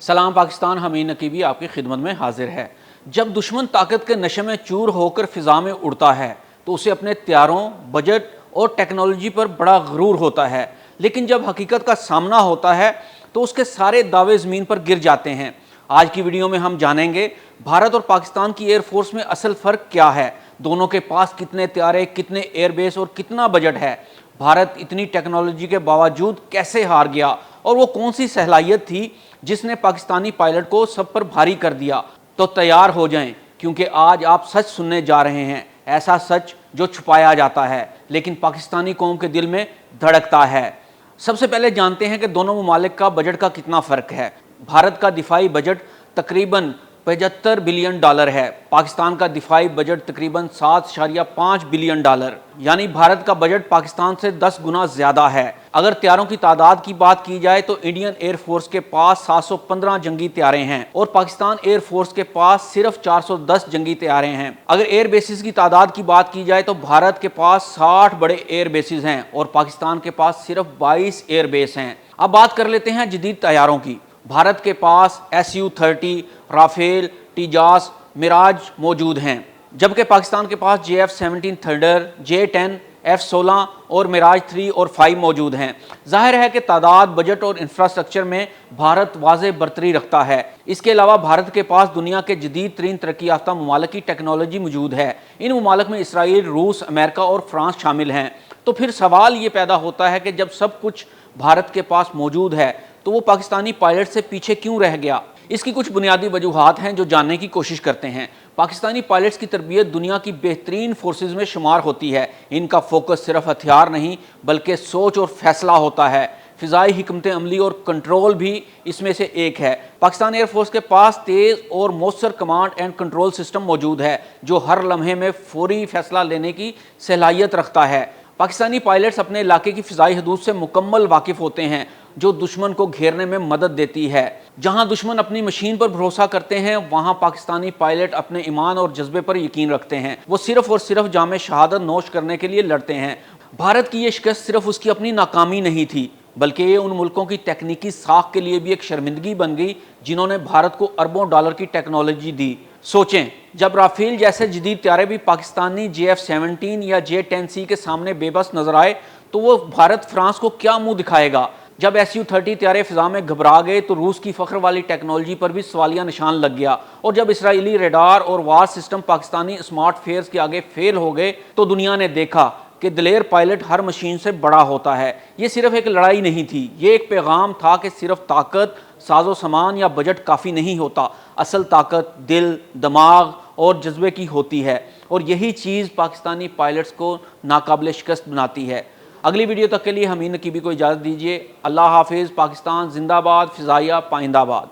सलाम पाकिस्तान, हमीद नकीबी आपकी खिदमत में हाजिर है। जब दुश्मन ताकत के नशे में चूर होकर फिजा में उड़ता है तो उसे अपने त्यारों, बजट और टेक्नोलॉजी पर बड़ा गरूर होता है, लेकिन जब हकीकत का सामना होता है तो उसके सारे दावे ज़मीन पर गिर जाते हैं। आज की वीडियो में हम जानेंगे भारत और पाकिस्तान की एयरफोर्स में असल फ़र्क क्या है, दोनों के पास कितने त्यारे, कितने एयरबेस और कितना बजट है, भारत इतनी टेक्नोलॉजी के बावजूद कैसे हार गया और वो कौन सी सलाहियत थी जिसने पाकिस्तानी पायलट को सब पर भारी कर दिया। तो तैयार हो जाएं, क्योंकि आज आप सच सुनने जा रहे हैं, ऐसा सच जो छुपाया जाता है लेकिन पाकिस्तानी कौम के दिल में धड़कता है। सबसे पहले जानते हैं कि दोनों ममालिक का बजट का कितना फ़र्क है। भारत का दिफाई बजट तकरीबन 75 बिलियन डॉलर है, पाकिस्तान का दिफाई बजट तकरीबन 7.5 बिलियन डॉलर, यानी भारत का बजट पाकिस्तान से 10 गुना ज़्यादा है। अगर त्यारों की तादाद की बात की जाए तो इंडियन एयरफोर्स के पास 715 जंगी त्यारे हैं और पाकिस्तान एयरफोर्स के पास सिर्फ 410 जंगी त्यारे हैं। अगर एयर बेसिस की तादाद की बात की जाए तो भारत के पास 60 बड़े एयर बेसिस हैं और पाकिस्तान के पास सिर्फ 22 एयर बेस हैं। अब बात कर लेते हैं जदीद तैयारों की। भारत के पास SU-30, राफेल, टीजास, मिराज मौजूद हैं, जबकि पाकिस्तान के पास JF-17 थंडर, J-10, F-16 और मिराज 3 और 5 मौजूद हैं। जाहिर है कि तादाद, बजट और इंफ्रास्ट्रक्चर में भारत वाज़े बरतरी रखता है। इसके अलावा भारत के पास दुनिया के जदीद तरीन तरक्की याफ्ता ममालिक की टेक्नोलॉजी मौजूद है। इन ममालिक में इसराइल, रूस, अमेरिका और फ्रांस शामिल हैं। तो फिर सवाल ये पैदा होता है कि जब सब कुछ भारत के पास मौजूद है तो वो पाकिस्तानी पायलट से पीछे क्यों रह गया। इसकी कुछ बुनियादी वजूहात हैं जो जानने की कोशिश करते हैं। पाकिस्तानी पायलट्स की तरबियत दुनिया की बेहतरीन फोर्सेस में शुमार होती है। इनका फोकस सिर्फ हथियार नहीं बल्कि सोच और फैसला होता है। फ़िज़ाई हिकमत अमली और कंट्रोल भी इसमें से एक है। पाकिस्तान एयरफोर्स के पास तेज़ और मौसर कमांड एंड कंट्रोल सिस्टम मौजूद है जो हर लम्हे में फौरी फैसला लेने की सलाहियत रखता है। पाकिस्तानी पायलट्स अपने इलाके की फ़िज़ाई हदूद से मुकम्मल वाकिफ़ होते हैं, जो दुश्मन को घेरने में मदद देती है। जहां दुश्मन अपनी मशीन पर भरोसा करते हैं वहां पाकिस्तानी पायलट अपने ईमान और जज्बे पर यकीन रखते हैं। वो सिर्फ और सिर्फ जामे शहादत नोश करने के लिए लड़ते हैं। भारत की ये शिकस्त सिर्फ उसकी अपनी नाकामी नहीं थी बल्कि ये उन मुल्कों की तकनीकी साख के लिए भी एक शर्मिंदगी बन गई जिन्होंने भारत को अरबों डॉलर की टेक्नोलॉजी दी। सोचें, जब राफेल जैसे जदीद त्यारे भी पाकिस्तानी JF-17 या J-10C के सामने बेबस नजर आए तो वो भारत फ्रांस को क्या मुंह दिखाएगा। जब SU-30 त्यारे फिजा में घबरा गए तो रूस की फ़ख्र वाली टेक्नोलॉजी पर भी सवालिया निशान लग गया, और जब इसराइली रेडार और वार सिस्टम पाकिस्तानी स्मार्ट फेयर्स के आगे फेल हो गए तो दुनिया ने देखा कि दिलेर पायलट हर मशीन से बड़ा होता है। ये सिर्फ एक लड़ाई नहीं थी, ये एक पैगाम था कि सिर्फ ताकत, साजो सामान या बजट काफ़ी नहीं होता। असल ताकत दिल, दिमाग और जज्बे की होती है, और यही चीज़ पाकिस्तानी पायलट्स को नाकाबिल शिकस्त बनाती है। अगली वीडियो तक के लिए हमीद नकीबी को इजाज़त दीजिए। अल्लाह हाफिज़। पाकिस्तान जिंदाबाद, फ़िज़ाइया पाइंदाबाद।